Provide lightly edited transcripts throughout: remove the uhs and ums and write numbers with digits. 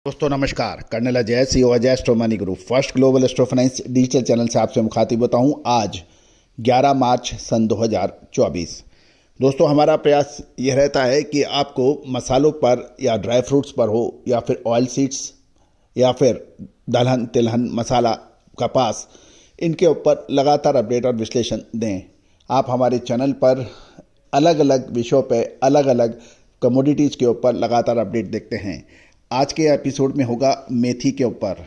दोस्तों नमस्कार। Colonel Ajay, CEO Ajay Astro Money Group First Global Astro Finance digital channel से आपसे मुखातिब होता हूं। आज 11 मार्च सन 2024। दोस्तों हमारा प्रयास यह रहता है कि आपको मसालों पर या ड्राई फ्रूट्स पर हो या फिर ऑयल सीड्स या फिर दलहन तिलहन मसाला कपास, इनके ऊपर लगातार अपडेट और विश्लेषण दें। आप हमारे चैनल पर अलग अलग विषयों पर अलग अलग कमोडिटीज़ के ऊपर लगातार अपडेट देखते हैं। आज के एपिसोड में होगा मेथी के ऊपर।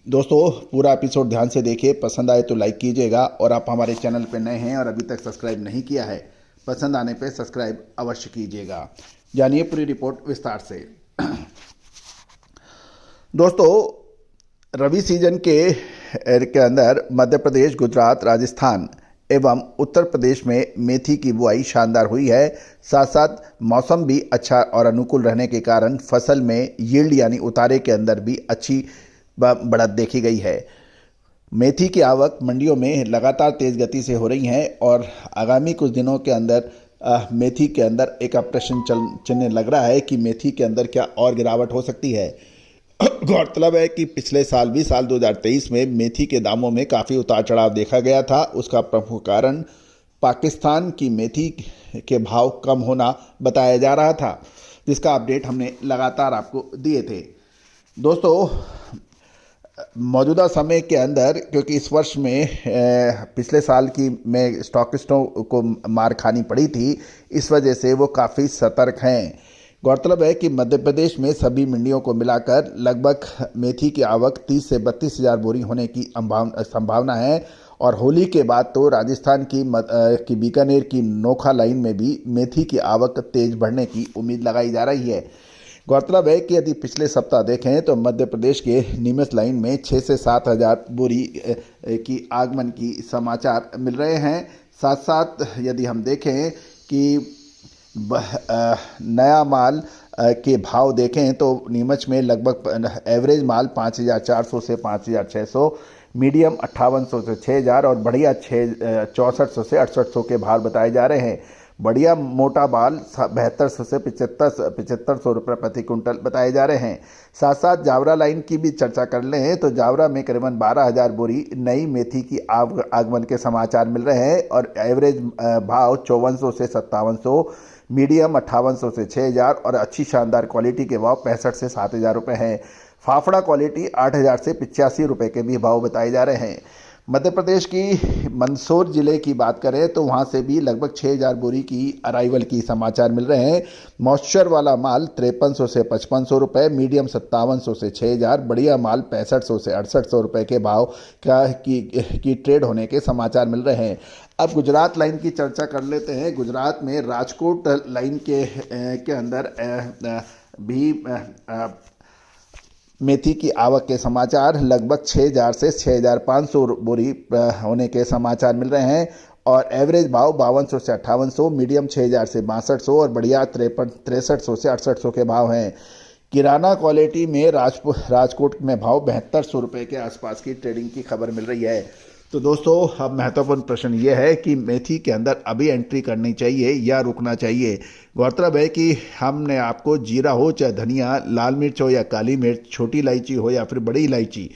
दोस्तों पूरा एपिसोड ध्यान से देखिए, पसंद आए तो लाइक कीजिएगा और आप हमारे चैनल पर नए हैं और अभी तक सब्सक्राइब नहीं किया है, पसंद आने पे सब्सक्राइब अवश्य कीजिएगा। जानिए पूरी रिपोर्ट विस्तार से। दोस्तों रबी सीजन के अंदर मध्य प्रदेश, गुजरात, राजस्थान एवं उत्तर प्रदेश में मेथी की बुआई शानदार हुई है। साथ साथ मौसम भी अच्छा और अनुकूल रहने के कारण फसल में यील्ड यानी उतारे के अंदर भी अच्छी बढ़त देखी गई है। मेथी की आवक मंडियों में लगातार तेज़ गति से हो रही है और आगामी कुछ दिनों के अंदर मेथी के अंदर एक प्रश्न चिन्ह लग रहा है कि मेथी के अंदर क्या और गिरावट हो सकती है। गौरतलब है कि पिछले साल भी साल 2023 में मेथी के दामों में काफ़ी उतार चढ़ाव देखा गया था। उसका प्रमुख कारण पाकिस्तान की मेथी के भाव कम होना बताया जा रहा था, जिसका अपडेट हमने लगातार आपको दिए थे। दोस्तों मौजूदा समय के अंदर, क्योंकि इस वर्ष में पिछले साल की में स्टॉकिस्टों को मार खानी पड़ी थी, इस वजह से वो काफ़ी सतर्क हैं। गौरतलब है कि मध्य प्रदेश में सभी मंडियों को मिलाकर लगभग मेथी की आवक 30 से 32 हज़ार बोरी होने की संभावना है और होली के बाद तो राजस्थान की बीकानेर की नोखा लाइन में भी मेथी की आवक तेज बढ़ने की उम्मीद लगाई जा रही है। गौरतलब है कि यदि पिछले सप्ताह देखें तो मध्य प्रदेश के नीमच लाइन में 6 से 7 हज़ार बोरी की आगमन की समाचार मिल रहे हैं। साथ साथ यदि हम देखें कि नया माल के भाव देखें तो नीमच में लगभग एवरेज माल 5,400 से 5,600, मीडियम 5,800 से 6,000 और बढ़िया 6,400 से 6,800 के भाव बताए जा रहे हैं। बढ़िया मोटा माल 7,200 से 7,500 रुपये प्रति कुंटल बताए जा रहे हैं। साथ साथ जावरा लाइन की भी चर्चा कर लें तो जावरा में करीबन 12,000 बोरी नई मेथी की आगमन के समाचार मिल रहे हैं और एवरेज भाव 5,400 से 5,700, मीडियम 5,800 से 6,000 और अच्छी शानदार क्वालिटी के भाव 65 से 7,000 रुपये हैं। फाफड़ा क्वालिटी 8,000 से 85 रुपये के भी भाव बताए जा रहे हैं। मध्य प्रदेश की मंदसौर जिले की बात करें तो वहाँ से भी लगभग 6,000 बोरी की अराइवल की समाचार मिल रहे हैं। मॉइस्चर वाला माल 5300 से 5500 रुपये, मीडियम 5700 से 6,000, बढ़िया माल 6500 से 6800 रुपये के भाव की ट्रेड होने के समाचार मिल रहे हैं। अब गुजरात लाइन की चर्चा कर लेते हैं। गुजरात में राजकोट लाइन के अंदर भी मेथी की आवक के समाचार लगभग 6,000 से 6,500 बोरी होने के समाचार मिल रहे हैं और एवरेज भाव 5,200 से 5,800, मीडियम 6,000 से 6,200 और बढ़िया 6,300 से 6,800 के भाव हैं। किराना क्वालिटी में राजकोट में भाव 7,200 रुपये के आसपास की ट्रेडिंग की खबर मिल रही है। तो दोस्तों अब महत्वपूर्ण प्रश्न ये है कि मेथी के अंदर अभी एंट्री करनी चाहिए या रुकना चाहिए। गौरतलब है कि हमने आपको जीरा हो चाहे धनिया, लाल मिर्च हो या काली मिर्च, छोटी इलायची हो या फिर बड़ी इलायची,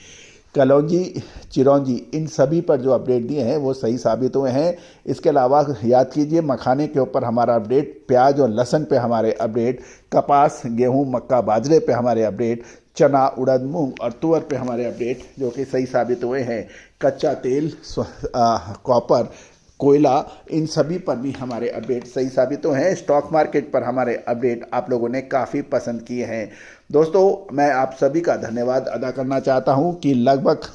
कलौंजी, चिरौंजी, इन सभी पर जो अपडेट दिए हैं वो सही साबित हुए हैं। इसके अलावा याद कीजिए मखाने के ऊपर हमारा अपडेट, प्याज और लहसुन पे हमारे अपडेट, कपास, गेहूं, मक्का, बाजरे पे हमारे अपडेट, चना, उड़द, मूंग और तुअर पे हमारे अपडेट जो कि सही साबित हुए हैं। कच्चा तेल, कॉपर, कोयला, इन सभी पर भी हमारे अपडेट सही साबित हुए हैं। स्टॉक मार्केट पर हमारे अपडेट आप लोगों ने काफ़ी पसंद किए हैं। दोस्तों मैं आप सभी का धन्यवाद अदा करना चाहता हूं कि लगभग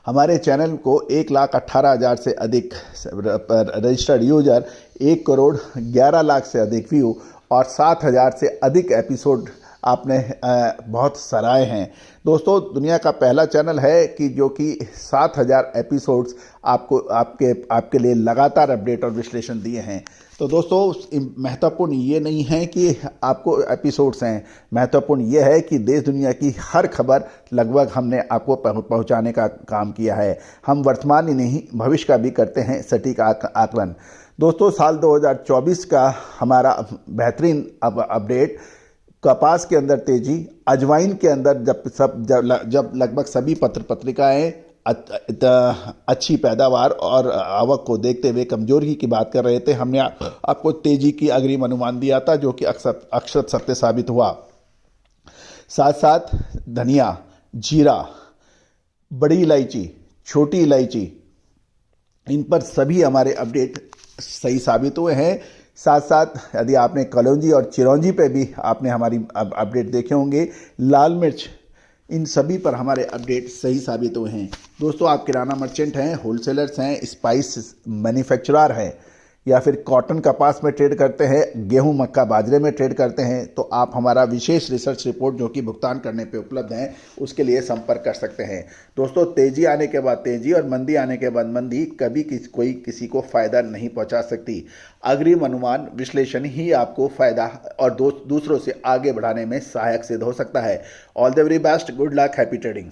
हमारे चैनल को 1,18,000 से अधिक रजिस्टर्ड यूजर, 1,11,00,000 से अधिक व्यू और 7,000 से अधिक एपिसोड आपने बहुत सराहे हैं। दोस्तों दुनिया का पहला चैनल है कि जो कि 7,000 एपिसोड्स आपके लिए लगातार अपडेट और विश्लेषण दिए हैं। तो दोस्तों महत्वपूर्ण ये नहीं है कि आपको एपिसोड्स हैं, महत्वपूर्ण ये है कि देश दुनिया की हर खबर लगभग हमने आपको पहुंचाने का काम किया है। हम वर्तमान ही नहीं भविष्य का भी करते हैं सटीक आकलन। दोस्तों साल 2024 का हमारा बेहतरीन अपडेट कपास के अंदर तेजी, अजवाइन के अंदर जब लगभग सभी पत्र पत्रिकाएं अच्छी पैदावार और आवक को देखते हुए कमजोरी की बात कर रहे थे, हमने आपको तेजी की अग्रिम अनुमान दिया था जो कि अक्षर सत्य साबित हुआ। साथ साथ धनिया, जीरा, बड़ी इलायची, छोटी इलायची, इन पर सभी हमारे अपडेट सही साबित हुए हैं। साथ साथ यदि आपने कलौंजी और चिरौंजी पे भी आपने हमारी अपडेट देखे होंगे, लाल मिर्च, इन सभी पर हमारे अपडेट सही साबित हुए हैं। दोस्तों, आप किराना मर्चेंट हैं, होलसेलर्स हैं, स्पाइस मैन्युफैक्चरर हैं, या फिर कॉटन कपास में ट्रेड करते हैं, गेहूं मक्का बाजरे में ट्रेड करते हैं, तो आप हमारा विशेष रिसर्च रिपोर्ट जो कि भुगतान करने पे उपलब्ध है उसके लिए संपर्क कर सकते हैं। दोस्तों, तेजी आने के बाद तेजी और मंदी आने के बाद मंदी कभी कोई किसी को फायदा नहीं पहुंचा सकती। अग्रिम अनुमान विश्लेषण ही आपको फायदा और दूसरों से आगे बढ़ाने में सहायक सिद्ध हो सकता है। All the very best, good luck, happy trading.